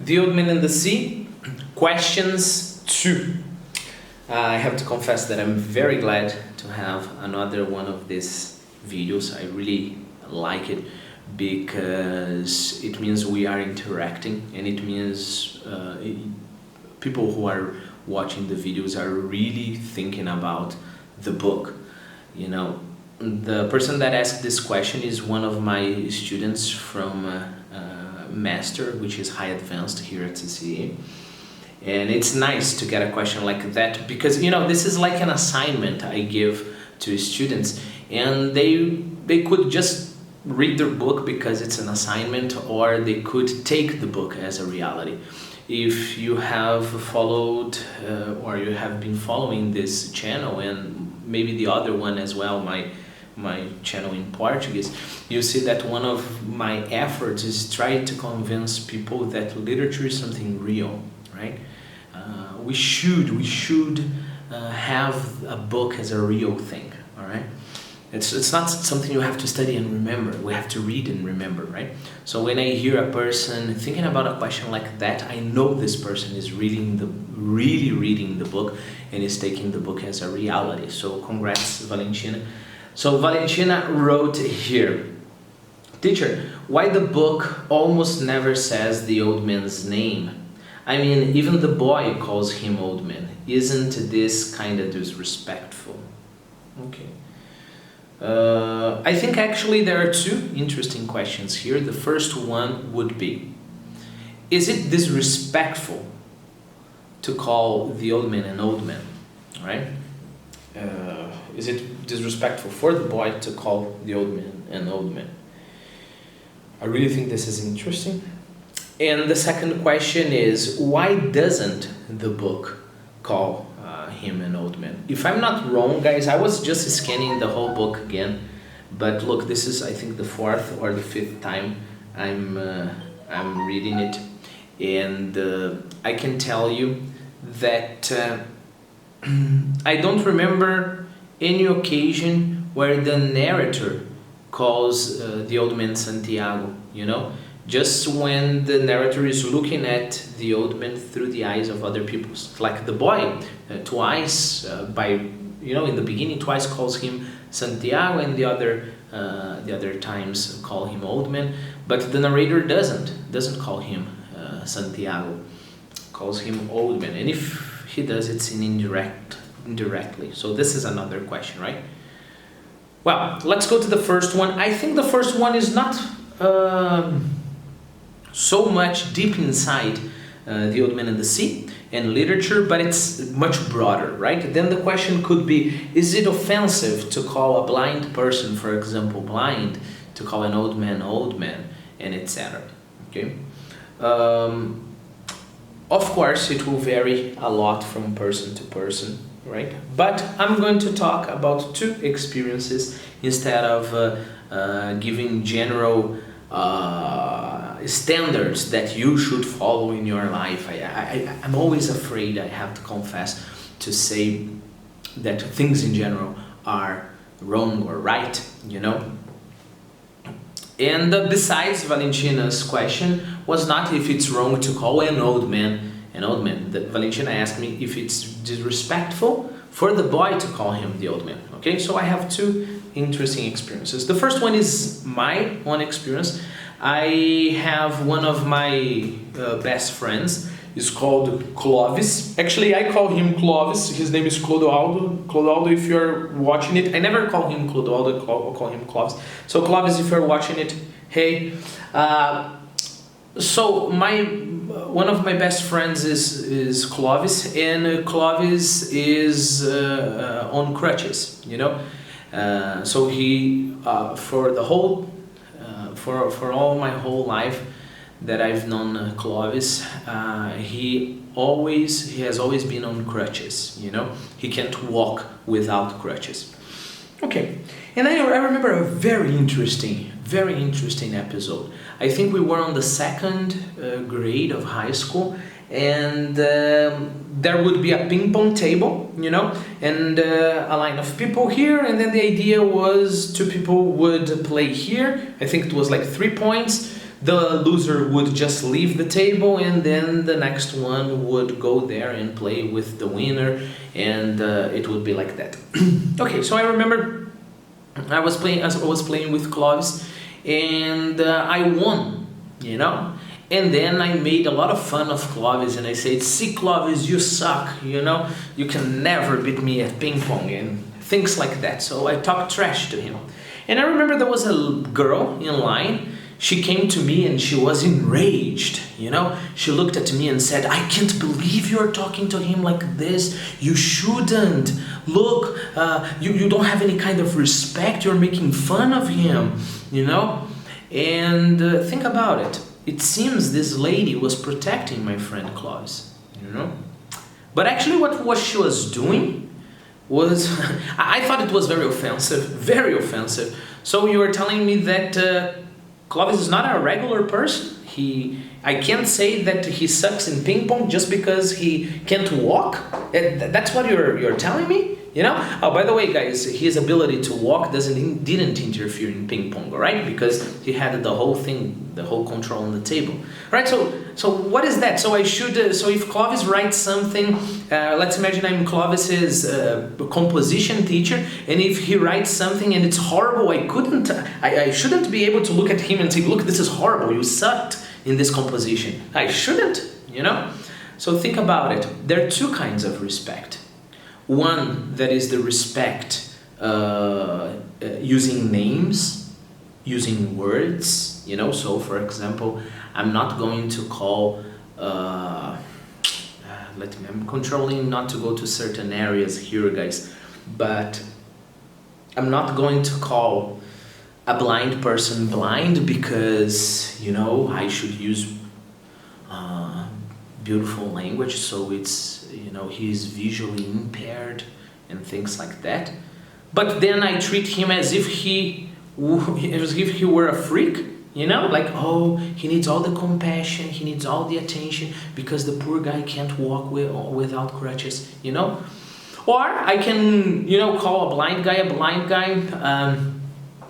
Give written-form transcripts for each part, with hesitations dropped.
The Old Man and the Sea, questions 2. I have to confess that I'm very glad to have another one of these videos. I really like it because it means we are interacting, and it means people who are watching the videos are really thinking about the book. You know, the person that asked this question is one of my students from Master, which is High Advanced here at CCA. And it's nice to get a question like that because, you know, this is like an assignment I give to students, and they could just read their book because it's an assignment, or they could take the book as a reality. If you have followed or you have been following this channel, and maybe the other one as well, my channel in Portuguese, you see that one of my efforts is try to convince people that literature is something real, right? We should have a book as a real thing, all right? It's not something you have to study and remember. We have to read and remember, right? So when I hear a person thinking about a question like that, I know this person is really reading the book and is taking the book as a reality. So congrats, Valentina. So Valentina wrote here, teacher, why the book almost never says the old man's name? I mean, even the boy calls him old man. Isn't this kind of disrespectful? Okay. I think actually there are two interesting questions here. The first one would be, is it disrespectful to call the old man an old man, right? Is it disrespectful for the boy to call the old man an old man? I really think this is interesting. And the second question is, why doesn't the book call him an old man? If I'm not wrong, guys, I was just scanning the whole book again, but look, this is I think the 4th or the 5th time I'm reading it, and I can tell you that I don't remember any occasion where the narrator calls the old man Santiago, you know? Just when the narrator is looking at the old man through the eyes of other people. Like the boy, twice, in the beginning, twice calls him Santiago, and the other times call him old man. But the narrator doesn't call him Santiago, calls him old man. And if he does, it's indirectly. So this is another question, right? Well, let's go to the first one. I think the first one is not so much deep inside The Old Man and the Sea and literature, but it's much broader, right? Then the question could be, is it offensive to call a blind person, for example, blind, to call an old man, and etc. Okay? Of course, it will vary a lot from person to person, right? But I'm going to talk about two experiences instead of giving general standards that you should follow in your life. I'm always afraid, I have to confess, to say that things in general are wrong or right, you know? And besides, Valentina's question was not if it's wrong to call an old man. Valentina asked me if it's disrespectful for the boy to call him the old man. Okay, so I have two interesting experiences. The first one is my own experience. I have one of my best friends. He's called Clovis. Actually, I call him Clovis. His name is Clodoaldo. Clodoaldo, if you're watching it, I never call him Clodoaldo. I call him Clovis. So Clovis, if you're watching it, hey. So one of my best friends is Clovis, and Clovis is on crutches, you know. So he for the whole for all my whole life that I've known Clovis, he has always been on crutches, you know. He can't walk without crutches. Okay, and I remember a very interesting episode. I think we were on the 2nd grade of high school, and there would be a ping pong table, you know, and a line of people here, and then the idea was 2 people would play here. I think it was like 3 points. the loser would just leave the table, and then the next one would go there and play with the winner, and it would be like that. Okay, so I remember I was playing with Clovis, and I won, you know. And then I made a lot of fun of Clovis, and I said, "See, Clovis, you suck, you know, you can never beat me at ping pong," and things like that. So I talked trash to him. And I remember there was a girl in line. She came to me and she was enraged, you know. She looked at me and said, "I can't believe you're talking to him like this. You shouldn't. Look, you don't have any kind of respect. You're making fun of him, you know." And think about it. It seems this lady was protecting my friend Clovis, you know. But actually what she was doing was, I thought it was very offensive, very offensive. So you were telling me that Clovis is not a regular person? I can't say that he sucks in ping pong just because he can't walk? That's what you're telling me? You know? Oh, by the way, guys, his ability to walk didn't interfere in ping pong, all right? Because he had the whole thing, the whole control on the table. All right, so what is that? So so if Clovis writes something, let's imagine I'm Clovis's composition teacher, and if he writes something and it's horrible, I shouldn't be able to look at him and say, "Look, this is horrible, you sucked in this composition." I shouldn't, you know? So think about it. There are two kinds of respect. One that is the respect using names, using words, you know. So for example, I'm not going to call, I'm controlling not to go to certain areas here, guys, but I'm not going to call a blind person blind because, you know, I should use beautiful language, so it's, you know, he's visually impaired and things like that. But then I treat him as if he were a freak, you know, like, oh, he needs all the compassion, he needs all the attention because the poor guy can't walk without crutches, you know. Or I can, you know, call a blind guy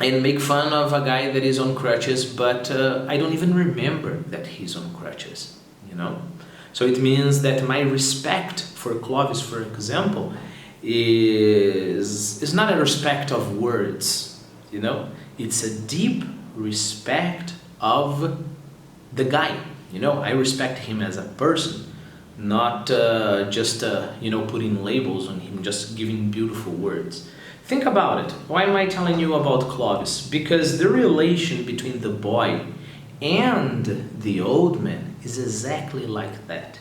and make fun of a guy that is on crutches, but I don't even remember that he's on crutches, you know. So it means that my respect for Clovis, for example, is not a respect of words, you know. It's a deep respect of the guy, you know. I respect him as a person, not just you know, putting labels on him, just giving beautiful words. Think about it. Why am I telling you about Clovis? Because the relation between the boy and the old man is exactly like that.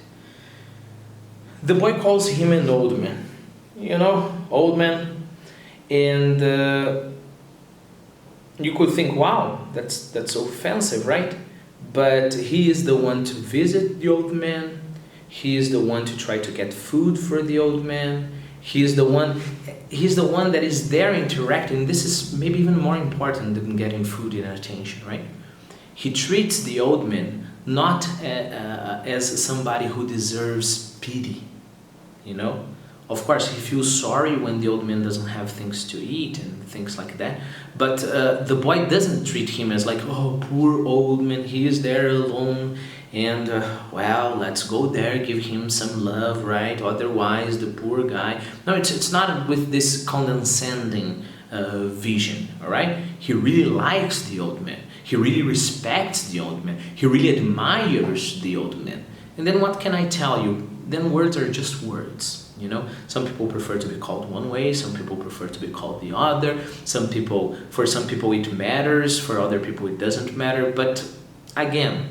The boy calls him an old man, you know, old man, and you could think, wow, that's so offensive, right? But he is the one to visit the old man. He is the one to try to get food for the old man. He's the one that is there interacting. This is maybe even more important than getting food and attention, right? He treats the old man not as somebody who deserves pity, you know. Of course, he feels sorry when the old man doesn't have things to eat and things like that. But the boy doesn't treat him as like, oh, poor old man, he is there alone. And, well, let's go there, give him some love, right? Otherwise, the poor guy... No, it's not with this condescending vision, all right? He really likes the old man. He really respects the old man. He really admires the old man. And then what can I tell you? Then words are just words, you know? Some people prefer to be called one way. Some people prefer to be called the other. For some people it matters. For other people it doesn't matter. But again...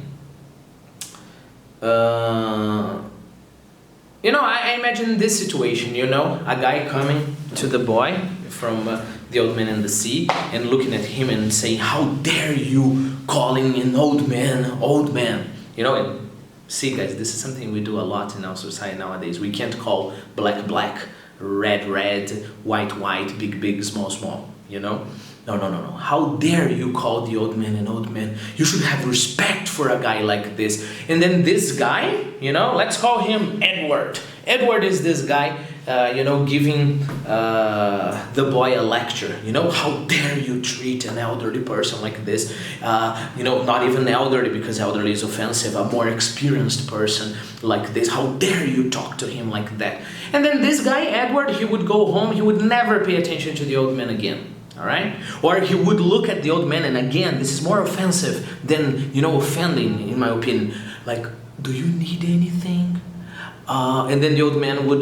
you know, I imagine this situation, you know, a guy coming to the boy from the old man and the sea and looking at him and saying, how dare you calling an old man, you know. And see, guys, this is something we do a lot in our society nowadays. We can't call black, red, white, big, small, you know. No. How dare you call the old man an old man? You should have respect for a guy like this. And then this guy, you know, let's call him Edward. Edward is this guy giving the boy a lecture. How dare you treat an elderly person like this? Not even elderly, because elderly is offensive, a more experienced person like this. How dare you talk to him like that? And then this guy, Edward, he would go home, he would never pay attention to the old man again. All right? Or he would look at the old man, and again, this is more offensive than, offending, in my opinion. Like, do you need anything? And then the old man would,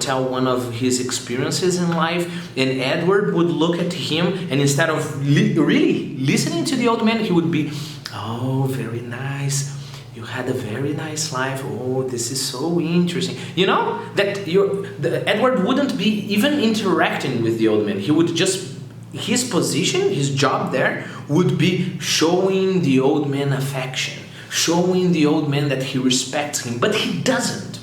tell one of his experiences in life, and Edward would look at him, and instead of really listening to the old man, he would be, oh, very nice. You had a very nice life. Oh, this is so interesting. Edward wouldn't be even interacting with the old man. He would just, his position, his job there would be showing the old man affection, showing the old man that he respects him, but he doesn't,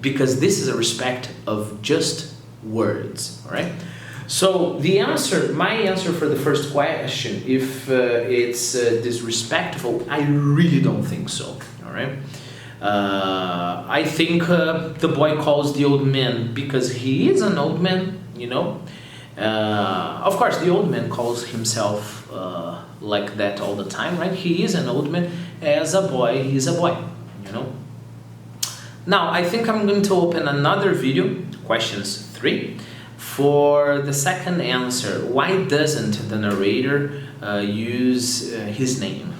because this is a respect of just words, all right? So my answer for the first question, if it's disrespectful, I really don't think so, all right? I think the boy calls the old man because he is an old man, Of course, the old man calls himself like that all the time, right? He is an old man. As a boy, he's a boy, Now, I think I'm going to open another video, questions 3, for the second answer. Why doesn't the narrator use his name?